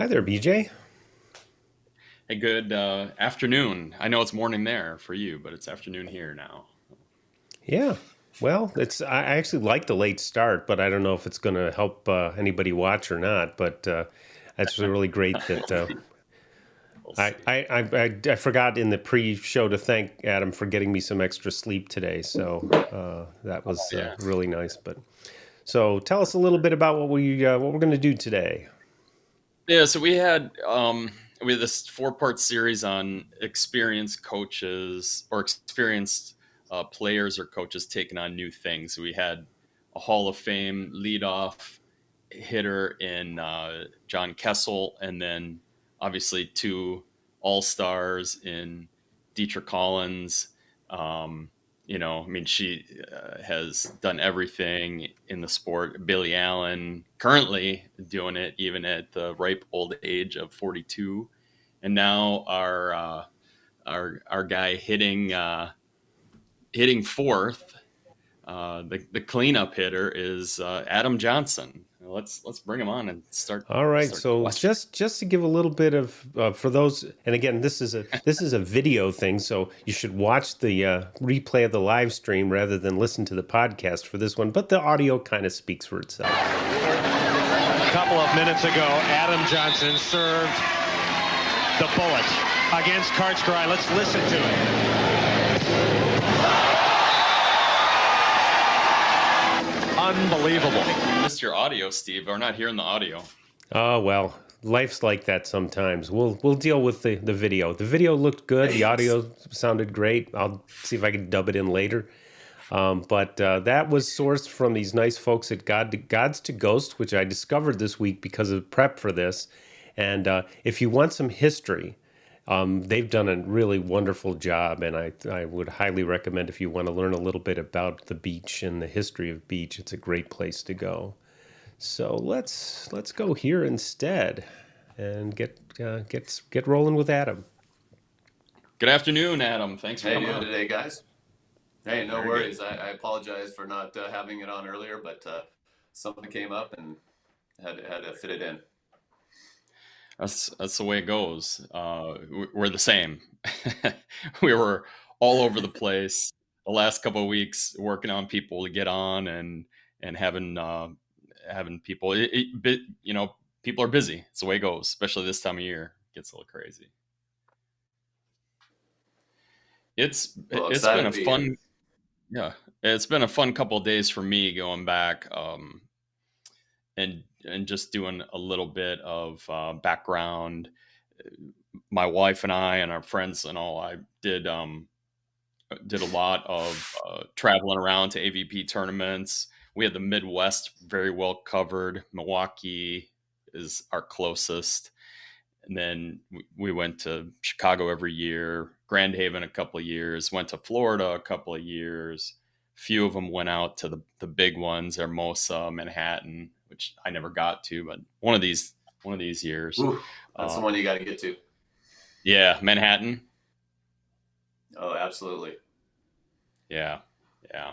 there, BJ. Hey, good afternoon. I know it's morning there for you, but it's afternoon here now. Yeah. Well, I actually like the late start, but I don't know if it's going to help anybody watch or not. But that's really great that We'll see. We'll I, see. I I forgot in the pre-show to thank Adam for getting me some extra sleep today. So that was Yeah. really nice. But so tell us a little bit about what we're going to do today. Yeah, so we had this four-part series on experienced coaches or experienced players or coaches taking on new things. So we had a Hall of Fame leadoff hitter in John Kessel, and then obviously two All Stars in Dietrich Collins. Um, I mean, she has done everything in the sport. Billy Allen currently doing it, even at the ripe old age of 42, and now our guy hitting fourth, the cleanup hitter is Adam Johnson. Let's bring him on and All right, start so questioning. just to give a little bit of for those, and again, this is a video thing, so you should watch the replay of the live stream rather than listen to the podcast for this one. But the audio kind of speaks for itself. A couple of minutes ago, Adam Johnson served the bullet against Kartskrai. Let's listen to it. Unbelievable. I think we missed your audio, Steve. We're not hearing the audio. Oh well, life's like that sometimes. We'll deal with the video. The video looked good. The audio sounded great. I'll see if I can dub it in later. But that was sourced from these nice folks at Gods to Ghost, which I discovered this week because of prep for this. And if you want some history, they've done a really wonderful job, and I would highly recommend if you want to learn a little bit about the beach and the history of beach. It's a great place to go. So let's go here instead, and get rolling with Adam. Good afternoon, Adam. Thanks for How you coming doing on. today, guys? Hey, no Very worries. good. I apologize for not having it on earlier, but something came up and had to fit it in. That's the way it goes. We're the same. We were all over the place the last couple of weeks working on people to get on and having people. People are busy. It's the way it goes, especially this time of year. It gets a little crazy. Well, It's been excited a to be here. fun Yeah, it's been a fun couple of days for me going back, and just doing a little bit of background. My wife and I and our friends and all, I did a lot of traveling around to AVP tournaments. We had the Midwest very well covered. Milwaukee is our closest, and then we went to Chicago every year, Grand Haven a couple of years, went to Florida a couple of years. Few of them went out to the big ones, Hermosa, Manhattan, which I never got to, but one of these years. Ooh, that's the one you got to get to. Yeah, Manhattan. Oh, absolutely. Yeah, yeah.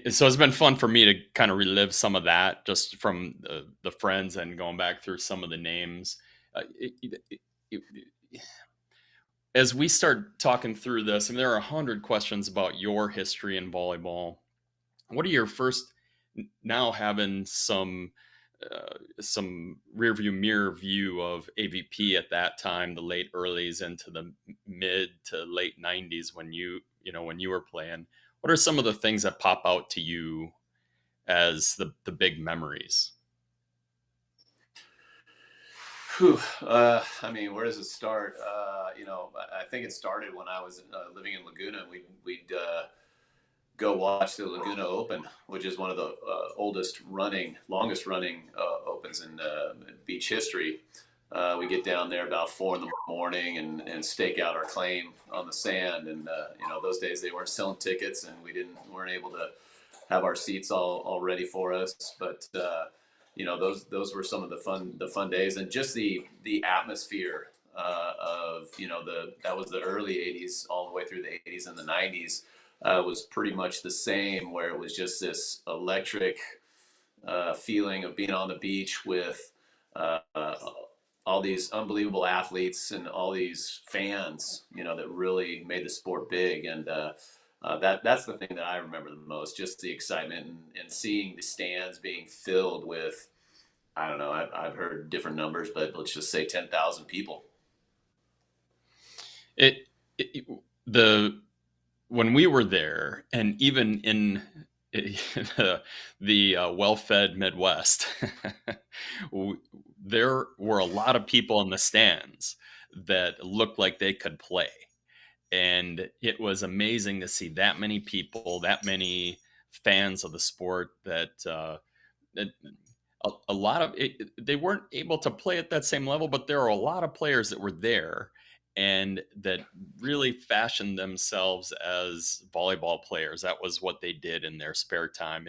So it's been fun for me to kind of relive some of that just from the friends and going back through some of the names. It, as we start talking through this, I mean, there are 100 questions about your history in volleyball. What are your first, now having some rear view mirror view of AVP at that time, the late earlies into the mid to late 90s when you were playing? What are some of the things that pop out to you as the big memories? Whew. I mean, where does it start? I think it started when I was living in Laguna. We'd go watch the Laguna Open, which is one of the longest running opens in beach history. We get down there about 4 in the morning and stake out our claim on the sand. And those days they weren't selling tickets, and weren't able to have our seats all ready for us. But those were some of the fun days, and just the atmosphere of that was the early '80s all the way through the '80s and the '90s. Was pretty much the same, where it was just this electric feeling of being on the beach with uh, uh, all these unbelievable athletes and all these fans, that really made the sport big. And that's the thing that I remember the most, just the excitement and seeing the stands being filled with, I don't know, I've heard different numbers, but let's just say 10,000 people. It, it the when we were there, and even in the well-fed Midwest, there were a lot of people in the stands that looked like they could play, and it was amazing to see that many people, that many fans of the sport. That a lot of it, they weren't able to play at that same level, but there are a lot of players that were there and that really fashioned themselves as volleyball players. That was what they did in their spare time.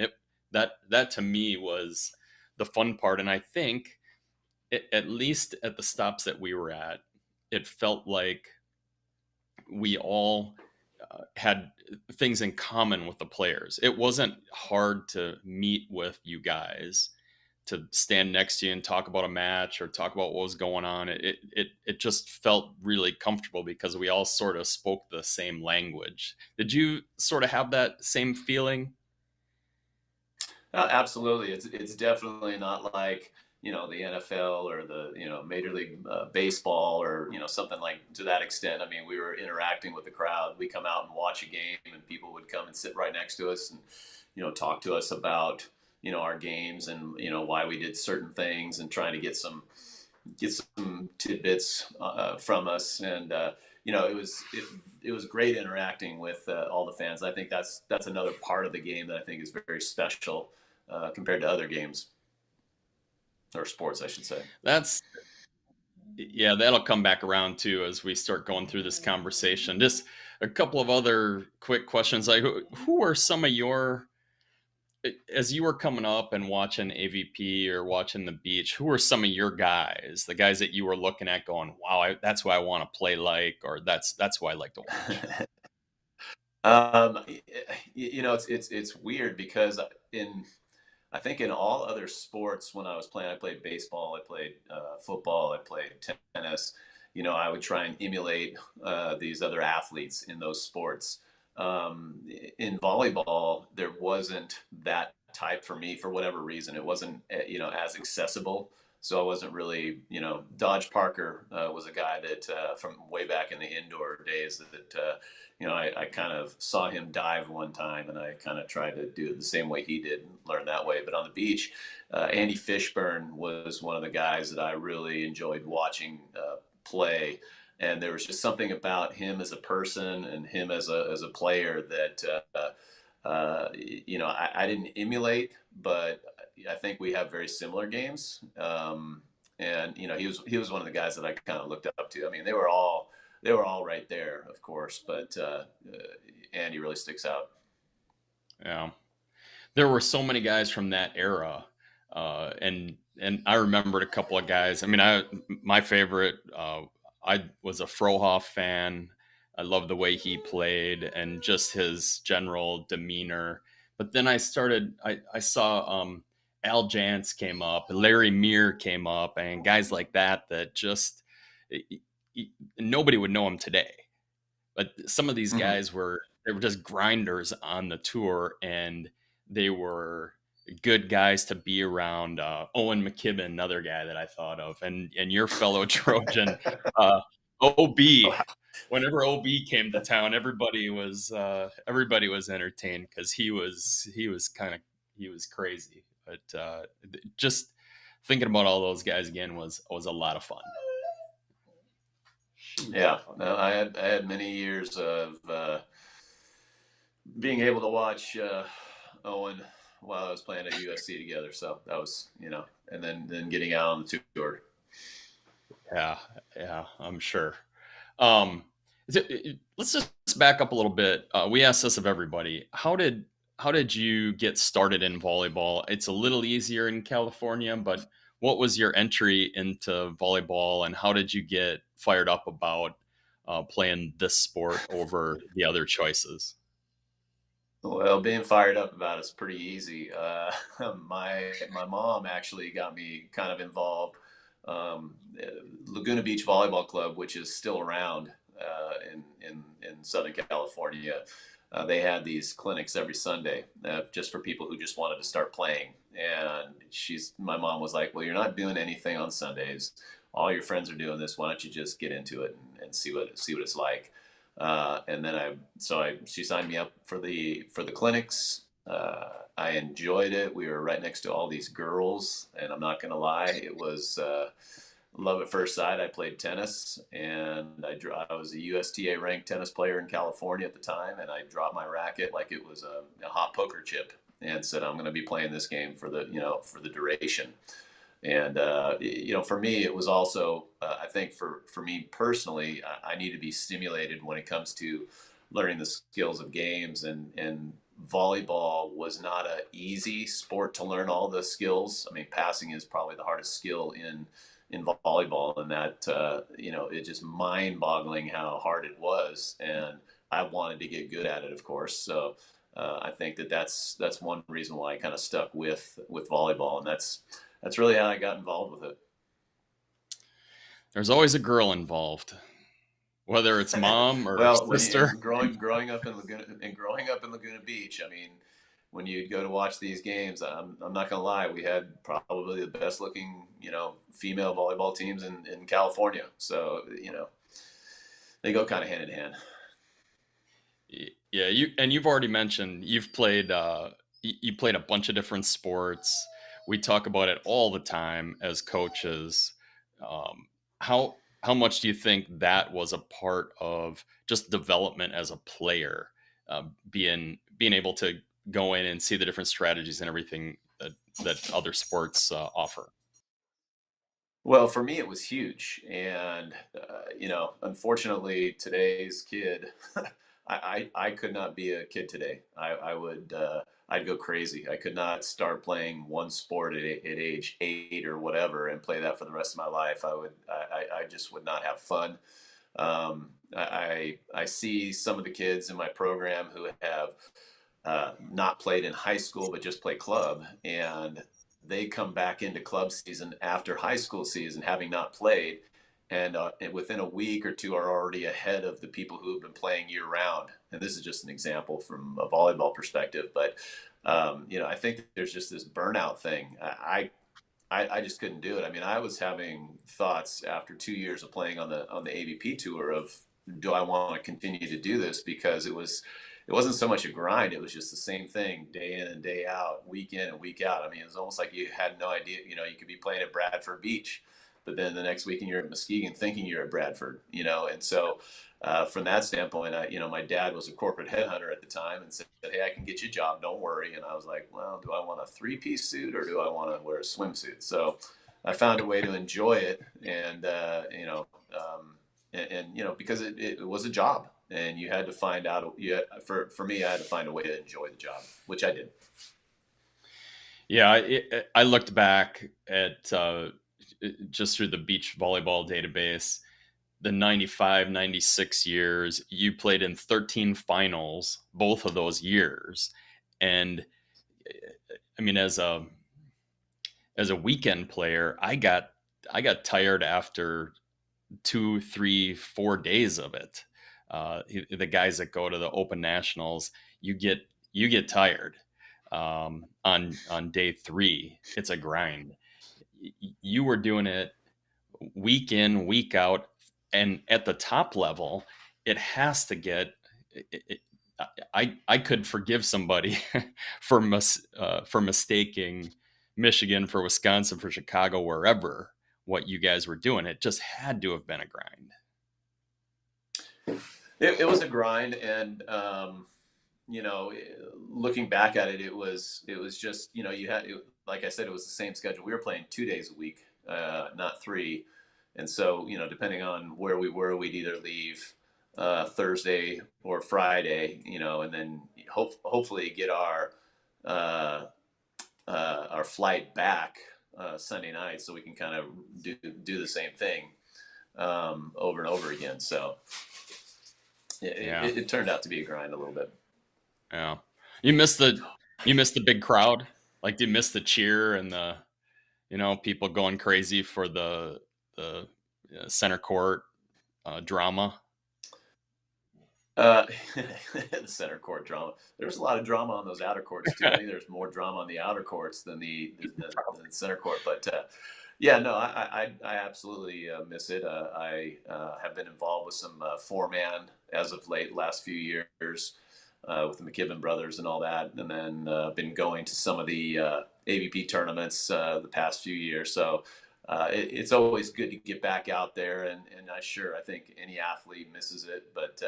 That to me was the fun part, and I think at least at the stops that we were at, it felt like we all had things in common with the players. It wasn't hard to meet with you guys, to stand next to you and talk about a match or talk about what was going on. It just felt really comfortable because we all sort of spoke the same language. Did you sort of have that same feeling? Absolutely, it's definitely not like the NFL or the Major League Baseball or something like to that extent. I mean, we were interacting with the crowd. We come out and watch a game, and people would come and sit right next to us and talk to us about our games and why we did certain things and trying to get some tidbits from us. And it was great interacting with all the fans. I think that's another part of the game that I think is very special compared to other games or sports, I should say. That's Yeah, that'll come back around too as we start going through this conversation. Just a couple of other quick questions. Like, who are some of your, as you were coming up and watching AVP or watching the beach, who are some of your guys, the guys that you were looking at going, wow, that's who I want to play like, or that's who I like to watch? um, it's weird because in I think in all other sports, when I was playing, I played baseball, I played football, I played tennis. I would try and emulate these other athletes in those sports. In volleyball, there wasn't that type for me for whatever reason. It wasn't, as accessible. So I wasn't really, Dodge Parker was a guy that from way back in the indoor days that, I kind of saw him dive one time and I kind of tried to do it the same way he did and learn that way. But on the beach, Andy Fishburne was one of the guys that I really enjoyed watching play. And there was just something about him as a person and him as a player that I didn't emulate, but I think we have very similar games. And he was one of the guys that I kind of looked up to. I mean, they were all right there, of course, but Andy really sticks out. Yeah. There were so many guys from that era, and I remembered a couple of guys. I mean, my favorite. I was a Frohoff fan. I loved the way he played and just his general demeanor. But then I saw Al Jantz came up, Larry Meir came up, and guys like that just nobody would know him today. But some of these Mhm. guys they were just grinders on the tour, and they were good guys to be around. Owen McKibben, another guy that I thought of, and your fellow Trojan, OB. Whenever OB came to town, everybody was entertained because he was crazy. But just thinking about all those guys again was a lot of fun. Yeah, no, I had many years of being able to watch Owen while I was playing at USC together. So that was, and then getting out on the tour. Yeah, yeah, I'm sure. Um, let's just back up a little bit. We asked this of everybody. How did you get started in volleyball? It's a little easier in California, but what was your entry into volleyball, and how did you get fired up about playing this sport over the other choices? Well, being fired up about it's pretty easy. My mom actually got me kind of involved. um, Laguna Beach Volleyball Club, which is still around in Southern California. They had these clinics every Sunday just for people who just wanted to start playing. And my mom was like, "Well, you're not doing anything on Sundays. All your friends are doing this. Why don't you just get into it and see what it's like?" And then she signed me up for the clinics. I enjoyed it. We were right next to all these girls, and I'm not gonna lie, it was love at first sight. I played tennis, and I was a USTA ranked tennis player in California at the time, and I dropped my racket like it was a hot poker chip, and said, "I'm going to be playing this game for the duration." And for me, it was also I think for me personally, I need to be stimulated when it comes to learning the skills of games, and volleyball was not an easy sport to learn all the skills. I mean, passing is probably the hardest skill in volleyball, and that it's just mind-boggling how hard it was, and I wanted to get good at it, of course. So I think that's one reason why I kind of stuck with volleyball, and that's really how I got involved with it. There's always a girl involved, whether it's mom or Well, sister. growing up in Laguna Beach, I mean, when you go to watch these games, I'm not gonna lie, we had probably the best looking female volleyball teams in California. So they go kind of hand in hand. Yeah, you've already mentioned you've played you played a bunch of different sports. We talk about it all the time as coaches. Um, how much do you think that was a part of just development as a player, being able to go in and see the different strategies and everything that other sports offer? Well, for me, it was huge, and unfortunately, today's kid, I could not be a kid today. I would I'd go crazy. I could not start playing one sport at age 8 or whatever and play that for the rest of my life. I just would not have fun. I see some of the kids in my program who have not played in high school but just play club, and they come back into club season after high school season having not played, and within a week or two are already ahead of the people who have been playing year round. And this is just an example from a volleyball perspective, but I think there's just this burnout thing. I just couldn't do it. I mean, I was having thoughts after 2 years of playing on the AVP tour of, do I want to continue to do this? Because it wasn't so much a grind. It was just the same thing day in and day out, week in and week out. I mean, it was almost like you had no idea. You could be playing at Bradford Beach, but then the next weekend you're at Muskegon thinking you're at Bradford. And so from that standpoint, my dad was a corporate headhunter at the time and said, "Hey, I can get you a job. Don't worry." And I was like, "Well, do I want a three-piece suit or do I want to wear a swimsuit?" So I found a way to enjoy it, and because it was a job, and you had to find out. For me, I had to find a way to enjoy the job, which I did. Yeah, I looked back at just through the beach volleyball database, the 95, 96 years, you played in 13 finals both of those years. And I mean, as a weekend player, I got tired after 2, 3, 4 days of it. The guys that go to the Open Nationals, you get tired. On day 3, it's a grind. You were doing it week in, week out, and at the top level, it has to get. I could forgive somebody for mistaking Michigan for Wisconsin for Chicago, wherever, what you guys were doing. It just had to have been a grind. It was a grind, and looking back at it, it was just you had, like I said, it was the same schedule. We were playing 2 days a week, not 3, and so depending on where we were, we'd either leave Thursday or Friday, and then hopefully get our flight back Sunday night, so we can kind of do the same thing over and over again. So it turned out to be a grind a little bit. Yeah, you missed the big crowd. Like, do you miss the cheer and the people going crazy for the center court drama. The center court drama. There's a lot of drama on those outer courts too. I think there's more drama on the outer courts than the center court. But yeah, no, I absolutely miss it. I have been involved with some four-man as of late, last few years, with the McKibben brothers and all that, and then been going to some of the AVP tournaments the past few years. So it's always good to get back out there, and I think any athlete misses it, but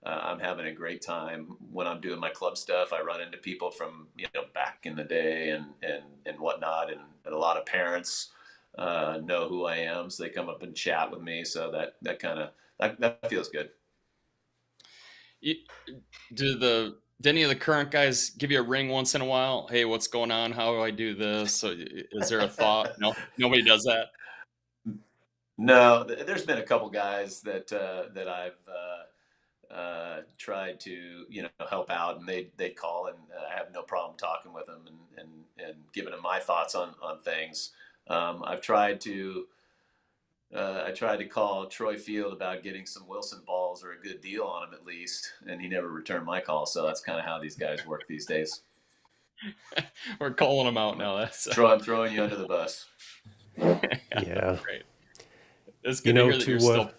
I'm having a great time when I'm doing my club stuff. I run into people from back in the day and whatnot, and a lot of parents know who I am, so they come up and chat with me. So that kind of that feels good. Do any of the current guys give you a ring once in a while? Hey, what's going on? How do I do this? So is there a thought? No, nobody does that. No, there's been a couple guys that I've tried to help out, and they call, and I have no problem talking with them and giving them my thoughts on things. I tried to call Troy Field about getting some Wilson balls or a good deal on him at least, and he never returned my call. So that's kind of how these guys work these days. We're calling them out now. That's Troy, I'm throwing you under the bus. Yeah. Great. It's good to hear that you're still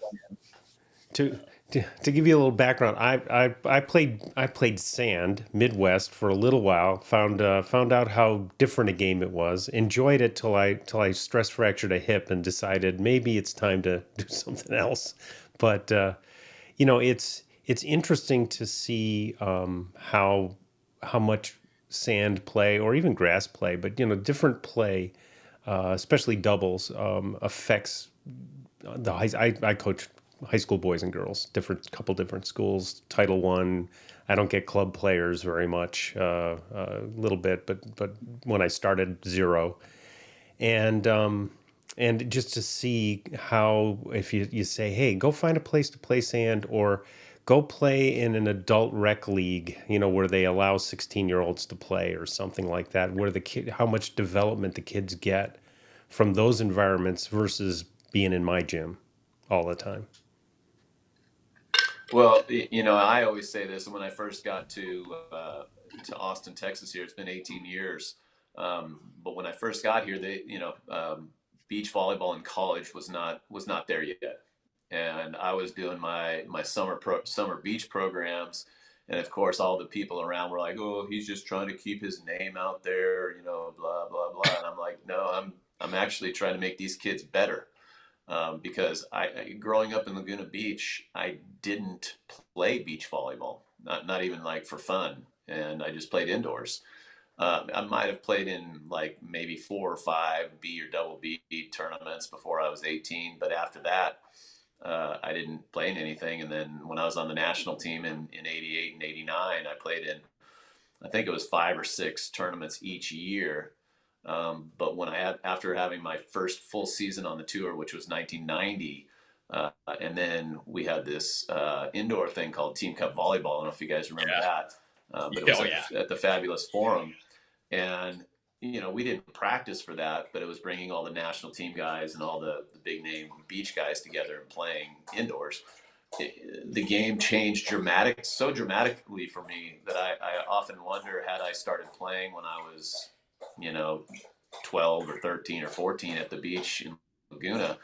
playing. To give you a little background, I played sand Midwest for a little while. Found out how different a game it was. Enjoyed it till I stress fractured a hip and decided maybe it's time to do something else. But it's interesting to see how much sand play or even grass play, but different play, especially doubles, affects the I coach high school boys and girls, couple different schools. Title I, I don't get club players very much, a little bit, but when I started, 0. And just to see how, if you say, hey, go find a place to play sand, or go play in an adult rec league, where they allow 16-year-olds to play or something like that, where how much development the kids get from those environments versus being in my gym all the time. Well, I always say this, and when I first got to Austin, Texas here, it's been 18 years. But when I first got here, beach volleyball in college was not there yet. And I was doing my summer beach programs. And of course, all the people around were like, "Oh, he's just trying to keep his name out there, blah, blah, blah." And I'm like, no, I'm actually trying to make these kids better. Because growing up in Laguna Beach, I didn't play beach volleyball, not even like for fun, and I just played indoors. I might have played in like maybe 4 or 5 B or double B tournaments before I was 18, but after that, I didn't play in anything. And then when I was on the national team in 88 and 89, I played in, I think it was 5 or 6 tournaments each year. But after having my first full season on the tour, which was 1990, and then we had this indoor thing called Team Cup Volleyball. I don't know if you guys remember that, but it was at the Fabulous Forum, and we didn't practice for that, but it was bringing all the national team guys and all the big name beach guys together and playing indoors. The game changed so dramatically for me that I often wonder, had I started playing when I was 12 or 13 or 14 at the beach in Laguna,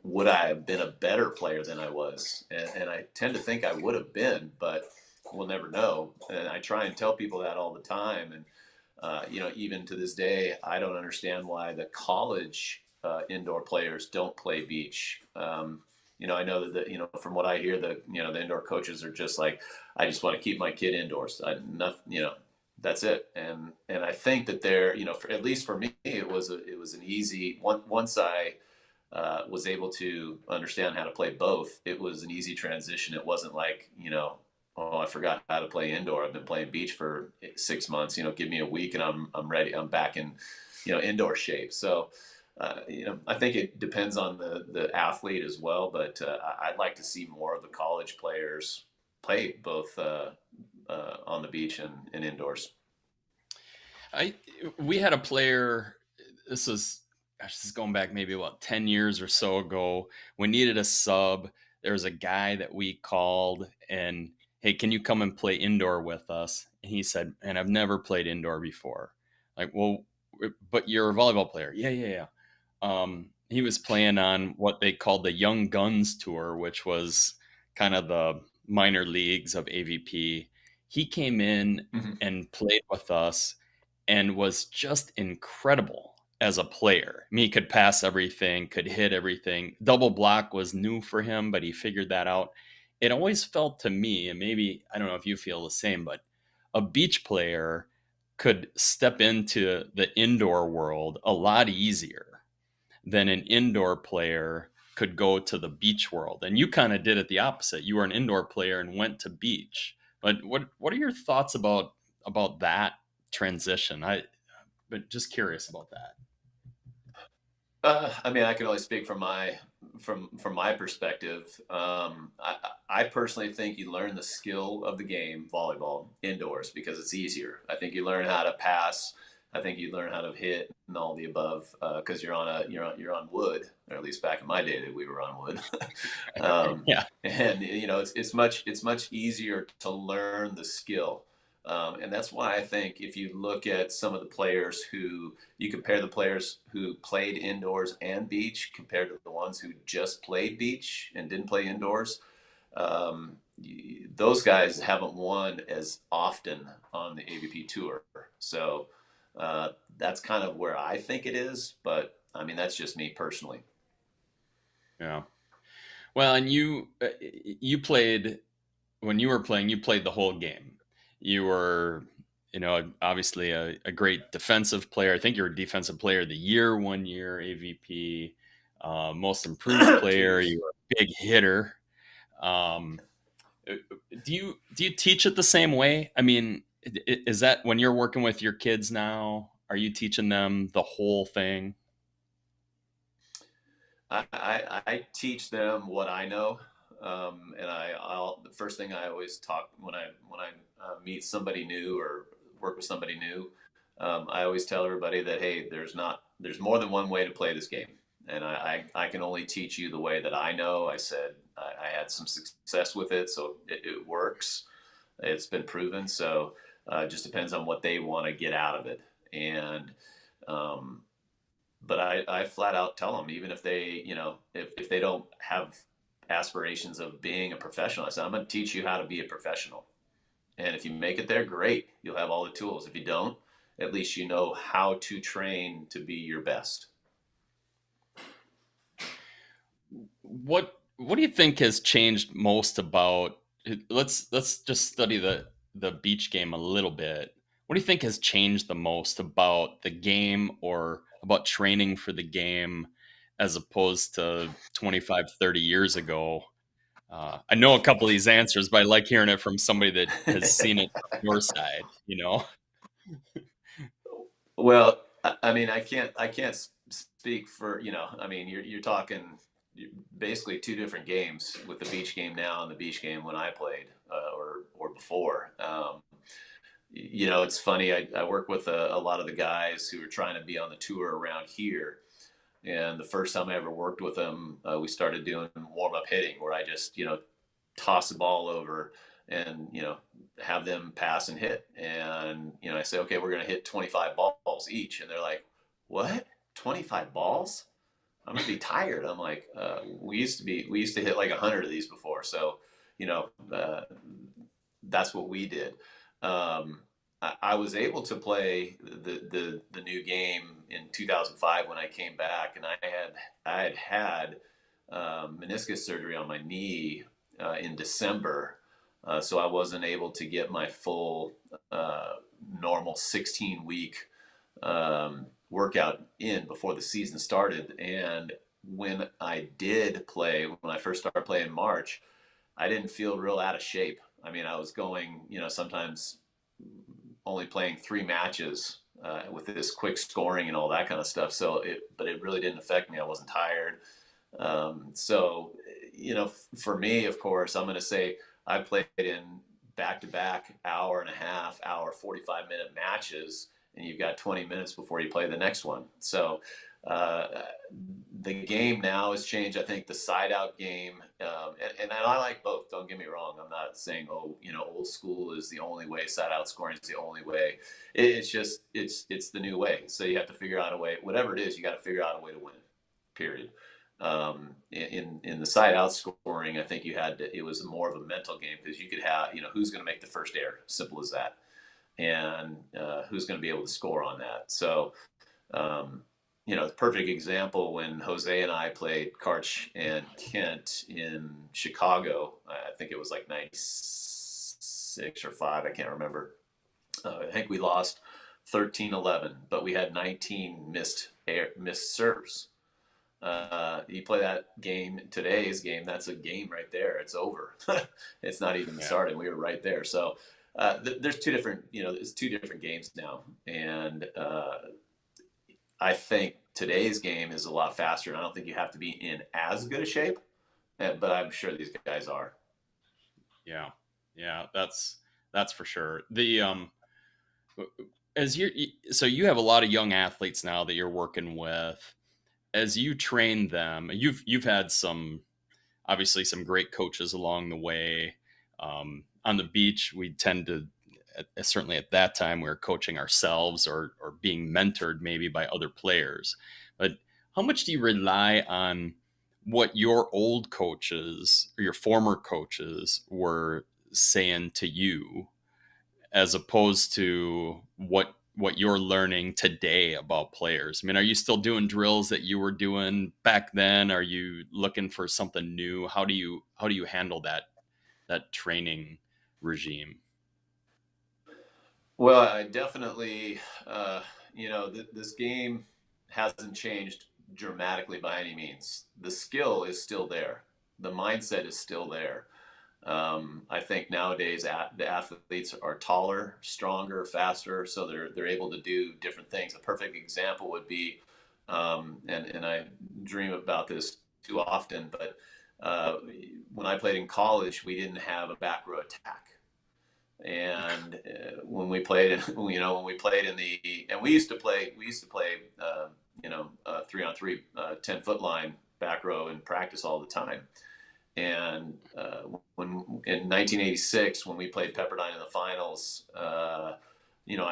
would I have been a better player than I was? And I tend to think I would have been, but we'll never know. And I try and tell people that all the time. And, even to this day, I don't understand why the college indoor players don't play beach. I know that, from what I hear, the indoor coaches are just like, I just want to keep my kid indoors. That's it. And I think that at least for me, it was an easy once I was able to understand how to play both. It was an easy transition. It wasn't like, oh, I forgot how to play indoor. I've been playing beach for 6 months, give me a week and I'm ready. I'm back in, indoor shape. So, I think it depends on the athlete as well, but I'd like to see more of the college players play both on the beach and indoors. We had a player, this was gosh, this is going back maybe about 10 years or so ago. We needed a sub. There was a guy that we called and, hey, can you come and play indoor with us? And he said, and I've never played indoor before. Like, well, but you're a volleyball player. Yeah, yeah, yeah. He was playing on what they called the Young Guns Tour, which was kind of the minor leagues of AVP. He came in Mhm. and played with us and was just incredible as a player. I mean, he could pass everything, could hit everything. Double block was new for him, but he figured that out. It always felt to me, and maybe I don't know if you feel the same, but a beach player could step into the indoor world a lot easier than an indoor player could go to the beach world. And you kind of did it the opposite. You were an indoor player and went to beach. But what are your thoughts about that transition? But just curious about that. I mean, I can only speak from my perspective. I personally think you learn the skill of the game, volleyball, indoors because it's easier. I think you learn how to pass. I think you learn how to hit and all the above because you're on wood, or at least back in my day that we were on wood. Yeah. And it's much easier to learn the skill. And that's why I think if you look at some of the players who you compare the players who played indoors and beach compared to the ones who just played beach and didn't play indoors, those guys haven't won as often on the AVP tour. So that's kind of where I think it is. But I mean, that's just me personally. Yeah. Well, and you played when you were playing, you played the whole game. You were, obviously a great defensive player. I think you were defensive player of the year one year, AVP, most improved player. Cheers. You were a big hitter. Um, do you teach it the same way? I mean, is that when you're working with your kids now? Are you teaching them the whole thing? I teach them what I know, and the first thing I always talk when I meet somebody new or work with somebody new, I always tell everybody that hey, there's more than one way to play this game, and I can only teach you the way that I know. I said I had some success with it, so it works. It's been proven. So it just depends on what they want to get out of it, and um, but I flat out tell them, even if they, if they don't have aspirations of being a professional, I said, I'm going to teach you how to be a professional. And if you make it there, great. You'll have all the tools. If you don't, at least you know how to train to be your best. What do you think has changed most about let's just study the beach game a little bit. What do you think has changed the most about the game or about training for the game as opposed to 25, 30 years ago? I know a couple of these answers, but I like hearing it from somebody that has seen it from your side. Well, I mean, I can't speak for, I mean, you're talking basically two different games with the beach game now and the beach game when I played or before. It's funny. I work with a lot of the guys who are trying to be on the tour around here. And the first time I ever worked with them, we started doing warm up hitting where I just, toss the ball over and, have them pass and hit. And, I say, okay, we're going to hit 25 balls each. And they're like, what? 25 balls? I'm going to be tired. I'm like, we used to hit like 100 of these before. So, that's what we did. I was able to play the new game in 2005 when I came back, and I had meniscus surgery on my knee in December, so I wasn't able to get my full normal 16-week workout in before the season started. And when I did play, when I first started playing in March, I didn't feel real out of shape. I mean, I was going, sometimes only playing 3 matches with this quick scoring and all that kind of stuff. But it really didn't affect me. I wasn't tired. So, for me, of course, I'm going to say I played in back-to-back hour and a half, hour, 45-minute matches, and you've got 20 minutes before you play the next one. So uh, the game now has changed. I think the side out game, and I like both. Don't get me wrong. I'm not saying, oh, old school is the only way. Side out scoring is the only way. It's just it's the new way. So you have to figure out a way. Whatever it is, you got to figure out a way to win. Period. In the side out scoring, I think it was more of a mental game because you could have who's going to make the first error. Simple as that, and who's going to be able to score on that. So. The perfect example when Jose and I played Karch and Kent in Chicago. I think it was like 96 or 5. I can't remember. I think we lost 13-11, but we had 19 missed serves. You play that game, today's game, that's a game right there. It's over. It's not even started. We were right there. So there's two different, it's two different games now. And I think today's game is a lot faster, and I don't think you have to be in as good a shape, but I'm sure these guys are. Yeah, that's for sure. So you have a lot of young athletes now that you're working with. As you train them, you've had obviously some great coaches along the way. On the beach, we tend to, certainly at that time, we were coaching ourselves or being mentored maybe by other players. But how much do you rely on what your old coaches or your former coaches were saying to you, as opposed to what you're learning today about players? I mean, are you still doing drills that you were doing back then? Are you looking for something new? How do you handle that training regime? Well, I definitely, this game hasn't changed dramatically by any means. The skill is still there. The mindset is still there. I think nowadays the athletes are taller, stronger, faster, so they're able to do different things. A perfect example would be, and I dream about this too often, but when I played in college, we didn't have a back row attack. And when we played, when we played and we used to play 3-on-3, 10-foot line back row in practice all the time. And when in 1986, when we played Pepperdine in the finals, I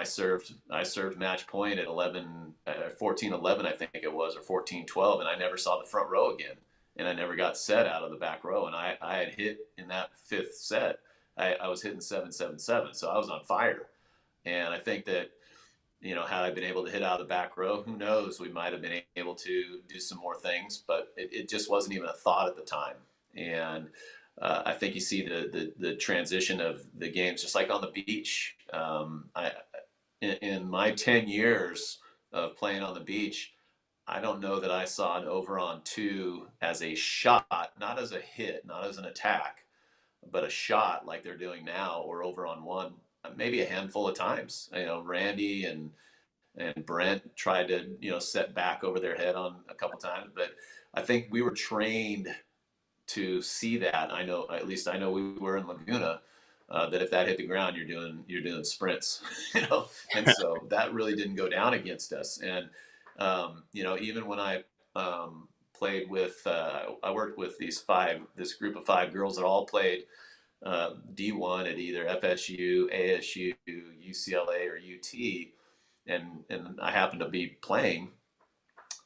served match point at 14-11, I think it was, or 14-12, and I never saw the front row again, and I never got set out of the back row. And I had hit in that fifth set. I was hitting 7-7-7, so I was on fire. And I think that, had I been able to hit out of the back row, who knows, we might have been able to do some more things, but it just wasn't even a thought at the time. And I think you see the transition of the games, just like on the beach. In my 10 years of playing on the beach, I don't know that I saw an over on 2 as a shot, not as a hit, not as an attack, but a shot like they're doing now, or over on 1, maybe a handful of times. Randy and Brent tried to set back over their head on a couple times, but I think we were trained to see that. At least I know we were in Laguna, that if that hit the ground, you're doing sprints, and so that really didn't go down against us. And even when I played with, I worked with this group of 5 girls that all played D1 at either FSU, ASU, UCLA, or UT, and I happened to be playing.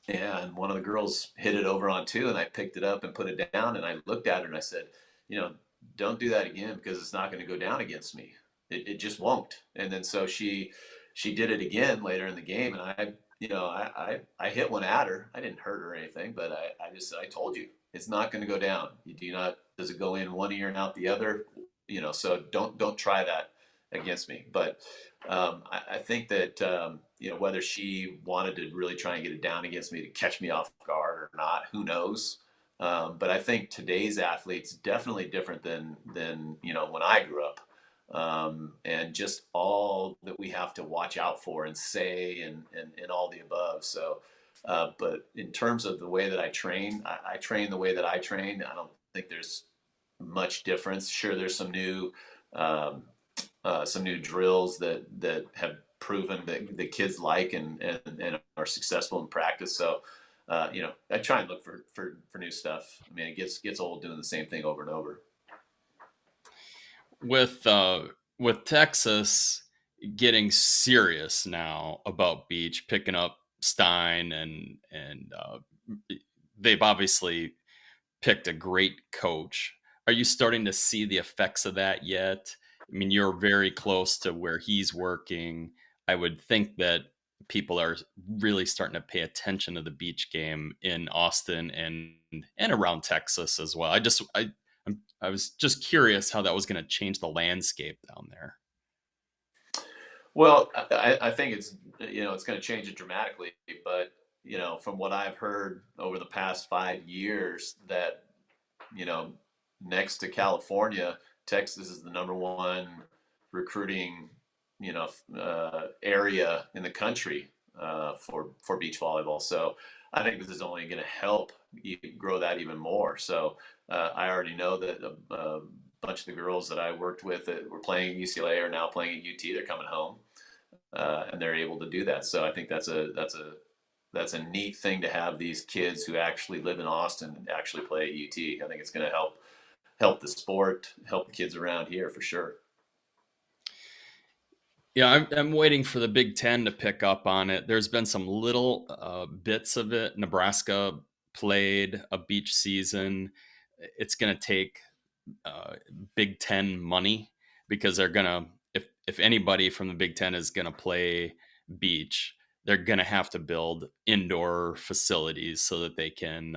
And one of the girls hit it over on 2, and I picked it up and put it down. And I looked at her and I said, don't do that again, because it's not going to go down against me. It just won't. And then so she did it again later in the game, and I hit one at her. I didn't hurt her or anything, but I told you, it's not going to go down. Does it go in one ear and out the other? So don't try that against me. But I think that whether she wanted to really try and get it down against me to catch me off guard or not, who knows? But I think today's athletes definitely different than when I grew up, and just all that we have to watch out for and say and all the above. So, but in terms of the way that I train, I train the way that I train. I don't think there's much difference. Sure, there's some new drills that have proven that the kids like and are successful in practice. So, I try and look for new stuff. I mean, it gets old doing the same thing over and over. With Texas getting serious now about beach, picking up Stein, and they've obviously picked a great coach. Are you starting to see the effects of that yet? I mean, you're very close to where he's working. I would think that people are really starting to pay attention to the beach game in Austin and around Texas as well. I was just curious how that was going to change the landscape down there. Well, I think it's going to change it dramatically, but from what I've heard over the past 5 years, that you know, next to California, Texas is the number one recruiting, area in the country for beach volleyball. So I think this is only going to help grow that even more. So I already know that a bunch of the girls that I worked with that were playing at UCLA are now playing at UT. They're coming home, and they're able to do that. So I think that's a neat thing to have these kids who actually live in Austin and actually play at UT. I think it's going to help the sport, help the kids around here for sure. Yeah, I'm waiting for the Big Ten to pick up on it. There's been some little bits of it. Nebraska played a beach season. It's going to take Big Ten money because they're going to, if anybody from the Big Ten is going to play beach, they're going to have to build indoor facilities so that they can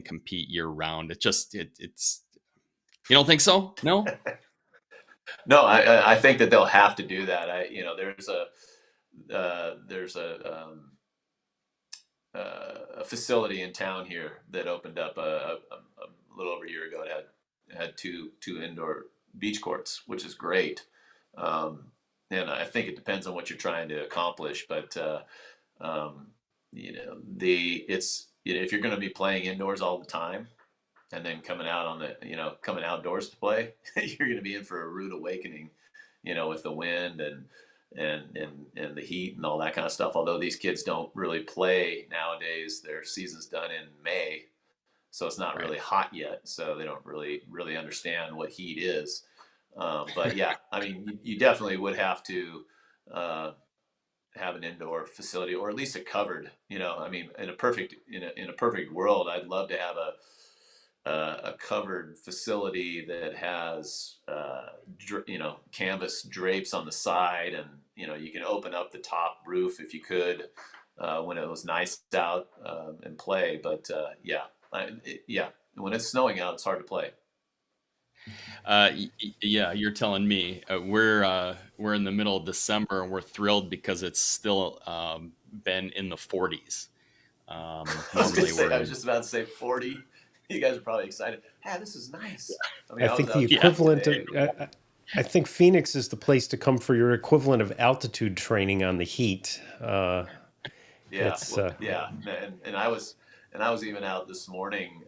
compete year round. It's you don't think so? No. No, I think that they'll have to do that. There's a facility in town here that opened up a little over a year ago. It had two indoor beach courts, which is great. And I think it depends on what you're trying to accomplish, but if you're going to be playing indoors all the time and then coming outdoors to play, you're going to be in for a rude awakening, with the wind and the heat and all that kind of stuff. Although these kids don't really play nowadays, their season's done in May, so it's not really hot yet. So they don't really understand what heat is. But yeah, I mean, you definitely would have to have an indoor facility, or at least a covered. I mean, in a perfect world, I'd love to have a covered facility that has canvas drapes on the side, and you can open up the top roof if you could when it was nice out and play. But when it's snowing out, it's hard to play. Yeah, you're telling me. We're in the middle of December and we're thrilled because it's still been in the 40s. I was just about to say 40. You guys are probably excited. Hey, this is nice. I mean, I think the equivalent of, I think Phoenix is the place to come for your equivalent of altitude training on the heat. And I was even out this morning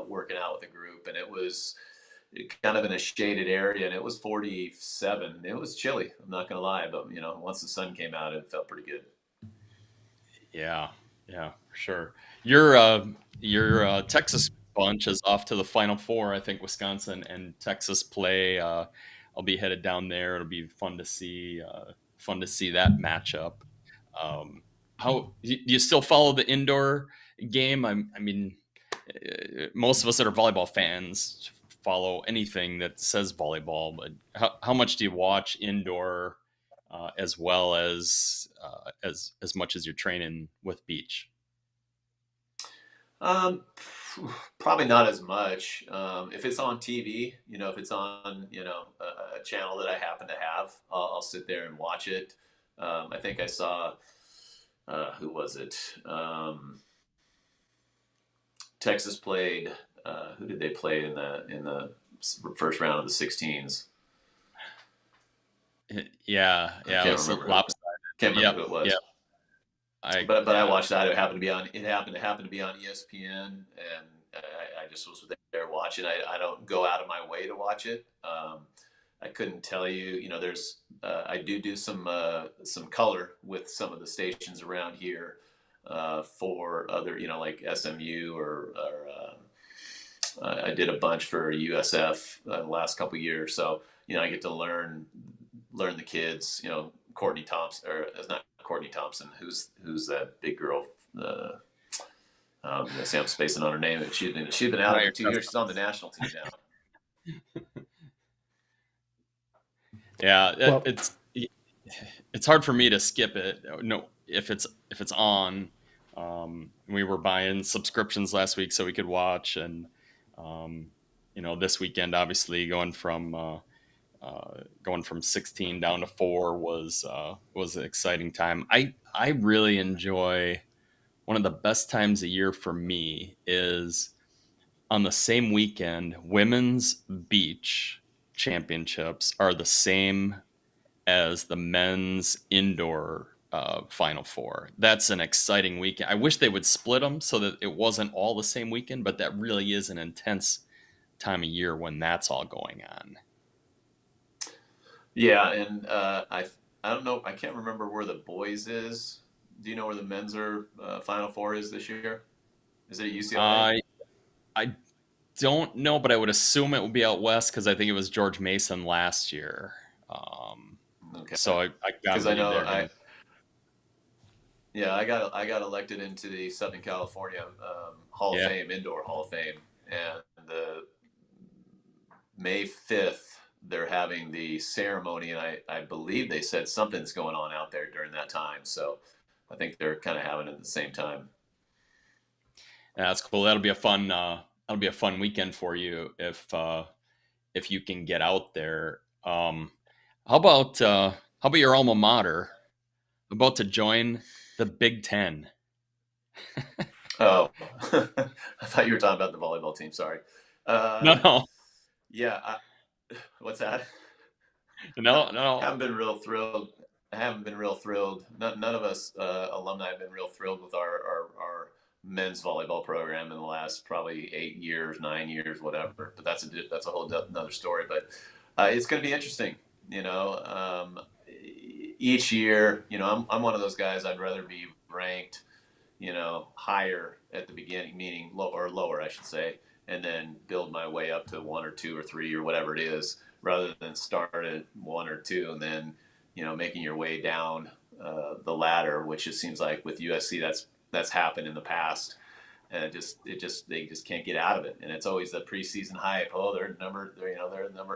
working out with a group, and it was kind of in a shaded area, and it was 47. It was chilly, I'm not gonna lie, but once the sun came out, it felt pretty good. Yeah, for sure. Your Texas bunch is off to the Final Four. I think Wisconsin and Texas play. I'll be headed down there. It'll be fun to see that matchup. How do you still follow the indoor game? I mean, most of us that are volleyball fans follow anything that says volleyball, but how much do you watch indoor as well as much as you're training with beach? Probably not as much. If it's on TV, if it's on, a channel that I happen to have, I'll sit there and watch it. I think I saw, who was it? Texas played. Who did they play in the first round of the 16s? Yeah. Can't remember who it was. Yeah. But I watched that. It happened to be on ESPN, and I just was there watching. I don't go out of my way to watch it. I couldn't tell you. There's I do some color with some of the stations around here for other, like SMU or I did a bunch for USF the last couple of years. So I get to learn the kids. Courtney Thompson, or it's not Courtney Thompson. Who's that big girl? See, I'm spacing on her name. She's been out of for 2 years. She's on the national team now. Yeah, Well, it's hard for me to skip it. No, if it's on. We were buying subscriptions last week so we could watch, and this weekend, obviously going from 16 down to 4 was an exciting time. I really enjoy, one of the best times a year for me is on the same weekend. Women's beach championships are the same as the men's indoor Final Four. That's an exciting weekend. I wish they would split them so that it wasn't all the same weekend, but that really is an intense time of year when that's all going on. Yeah, and I don't know. I can't remember where the boys is. Do you know where the men's Final Four is this year? Is it at UCLA? I don't know, but I would assume it would be out west because I think it was George Mason last year. Okay. So I got because I know there. I got elected into the Southern California Hall of Fame, Indoor Hall of Fame, and the May 5th they're having the ceremony, and I believe they said something's going on out there during that time. So I think they're kind of having it at the same time. Yeah, that's cool. That'll be a fun weekend for you if you can get out there. How about your alma mater about to join the Big Ten? Oh, I thought you were talking about the volleyball team. Sorry. No. Yeah. What's that? No. I haven't been real thrilled. None of us alumni have been real thrilled with our men's volleyball program in the last probably 8 years, 9 years, whatever. But that's a whole another story. But it's going to be interesting. Each year, I'm one of those guys. I'd rather be ranked, higher at the beginning, meaning lower, I should say, and then build my way up to 1 or 2 or 3 or whatever it is, rather than start at 1 or 2 and then making your way down the ladder, which it seems like with USC that's happened in the past, and they just can't get out of it, and it's always the preseason hype. Oh, they're number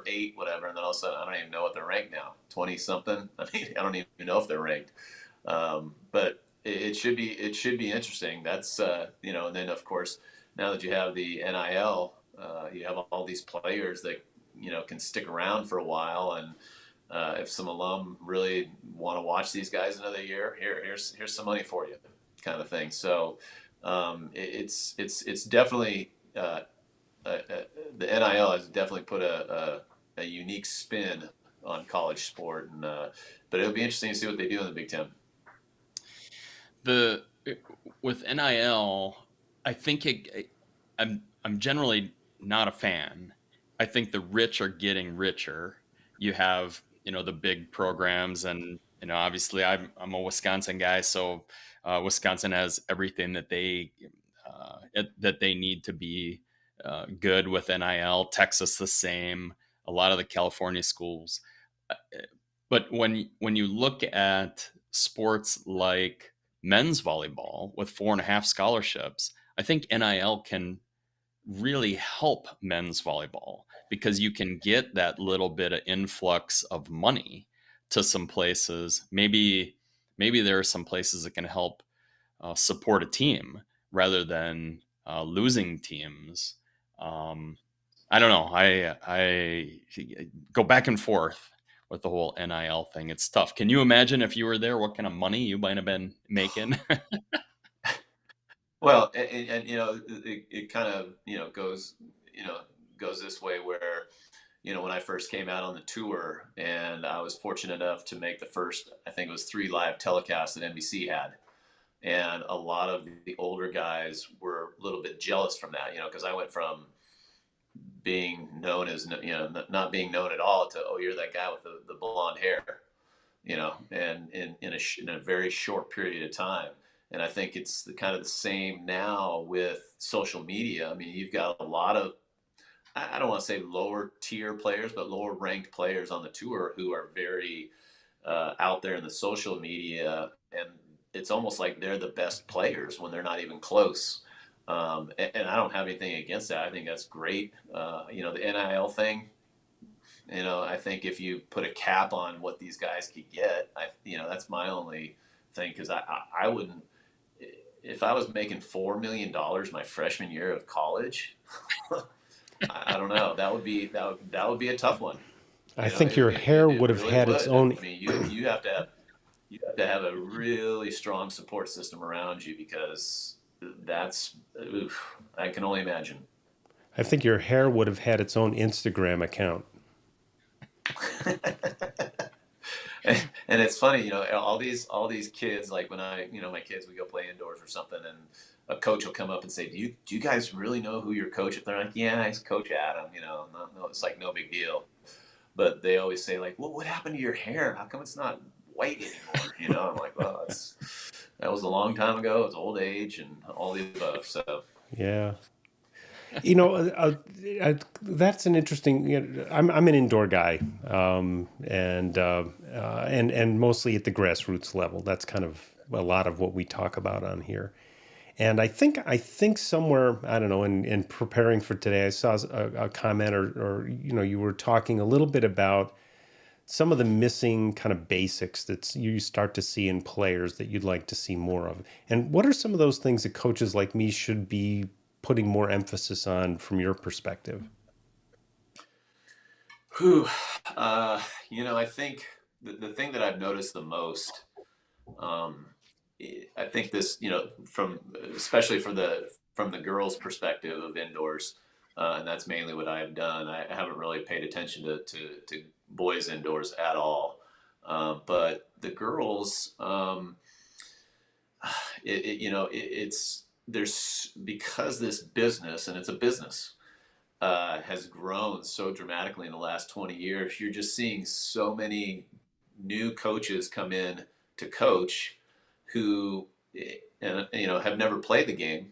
8, whatever, and then all of a sudden I don't even know what they're ranked now, 20 something. I mean, I don't even know if they're ranked, but it should be interesting. That's and then of course now that you have the NIL, you have all these players that can stick around for a while, and if some alum really want to watch these guys another year, here's some money for you, kind of thing. So it's definitely the NIL has definitely put a unique spin on college sport, and but it'll be interesting to see what they do in the Big Ten. With NIL, I think I'm generally not a fan. I think the rich are getting richer. You have the big programs, and obviously I'm a Wisconsin guy, so Wisconsin has everything that they need to be good with NIL. Texas the same. A lot of the California schools, but when you look at sports like men's volleyball with 4.5 scholarships, I think NIL can really help men's volleyball because you can get that little bit of influx of money to some places. Maybe there are some places that can help support a team rather than losing teams. I don't know. I go back and forth with the whole NIL thing. It's tough. Can you imagine if you were there, what kind of money you might have been making? Well, and it kind of goes this way where when I first came out on the tour, and I was fortunate enough to make the first, I think it was 3 live telecasts that NBC had, and a lot of the older guys were a little bit jealous from that, because I went from being known as, not being known at all to, oh, you're that guy with the blonde hair, and in a very short period of time. And I think it's kind of the same now with social media. I mean, you've got a lot of, I don't want to say lower tier players, but lower ranked players on the tour who are very out there in the social media, and it's almost like they're the best players when they're not even close. And I don't have anything against that. I think that's great. The NIL thing. I think if you put a cap on what these guys could get, that's my only thing, because I wouldn't. If I was making $4 million my freshman year of college, I don't know. That would be a tough one. I think your hair would have really had its own. I mean, you have to have a really strong support system around you, because I can only imagine. I think your hair would have had its own Instagram account. And it's funny, all these kids, like when my kids would go play indoors or something, and a coach will come up and say, do you guys really know who your coach is? They're like, yeah, it's Coach Adam, no, it's like no big deal. But they always say, like, well, what happened to your hair? How come it's not white anymore? I'm like, well, that was a long time ago. It's old age and all the above. So yeah. That's an interesting. I'm an indoor guy, and mostly at the grassroots level. That's kind of a lot of what we talk about on here. And I think somewhere, I don't know, in preparing for today, I saw a comment, or you were talking a little bit about some of the missing kind of basics that you start to see in players that you'd like to see more of. And what are some of those things that coaches like me should be putting more emphasis on from your perspective? I think the thing that I've noticed the most, I think this, especially from the girls' perspective of indoors, and that's mainly what I have done. I haven't really paid attention to boys indoors at all, but the girls, it's there's because this business, and it's a business, has grown so dramatically in the last 20 years. You're just seeing so many new coaches come in to coach who have never played the game,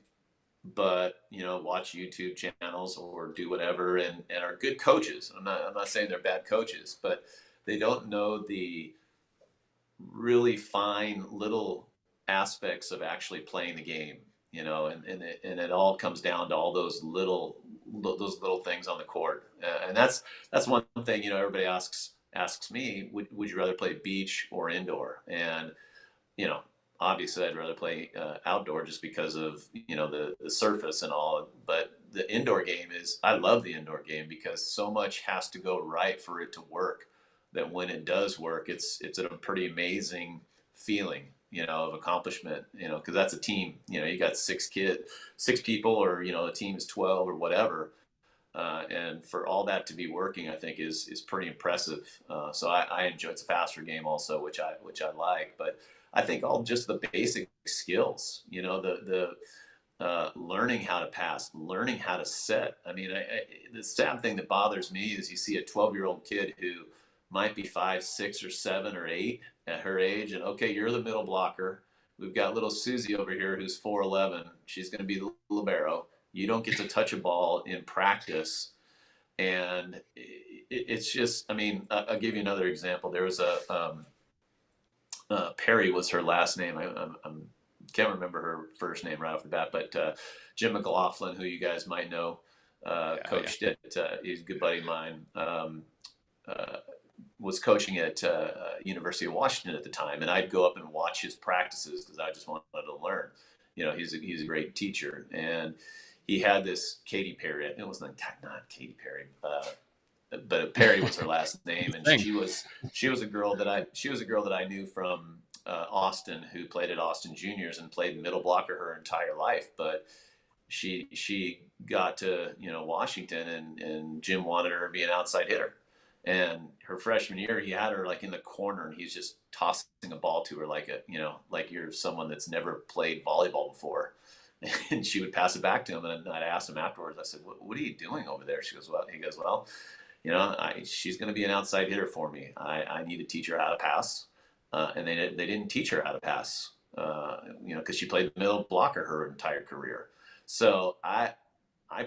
but watch YouTube channels or do whatever, and are good coaches. I'm not saying they're bad coaches, but they don't know the really fine little aspects of actually playing the game. And it all comes down to all those little things on the court. And that's one thing, everybody asks me, would you rather play beach or indoor? And obviously I'd rather play outdoor, just because of the surface and all. But the indoor game I love the indoor game, because so much has to go right for it to work, that when it does work, it's a pretty amazing feeling, of accomplishment, because that's a team. You got six people, or a team is 12 or whatever, and for all that to be working, I think is pretty impressive. So I enjoy. It's a faster game also, which I like. But I think all just the basic skills, the learning how to pass, learning how to set. I mean, the sad thing that bothers me is you see a 12-year-old kid who might be 5, 6, or 7, or 8 at her age, and okay, you're the middle blocker. We've got little Susie over here who's 4'11". She's going to be the libero. You don't get to touch a ball in practice, and it's just. I mean, I'll give you another example. There was Perry was her last name. I can't remember her first name right off the bat, but Jim McLaughlin, who you guys might know, coached at. He's a good buddy of mine. Was coaching at University of Washington at the time, and I'd go up and watch his practices because I just wanted to learn. He's a great teacher, and he had this Katy Perry. It was not Katy Perry, but Perry was her last name, and she was a girl that I knew from Austin, who played at Austin Juniors and played middle blocker her entire life. But she got to Washington, and Jim wanted her to be an outside hitter. And her freshman year, he had her like in the corner, and he's just tossing a ball to her like you're someone that's never played volleyball before. And she would pass it back to him, and I'd ask him afterwards. I said, "What are you doing over there?" She goes, "Well," he goes, "Well, she's going to be an outside hitter for me. I need to teach her how to pass." And they didn't teach her how to pass, because she played middle blocker her entire career. So I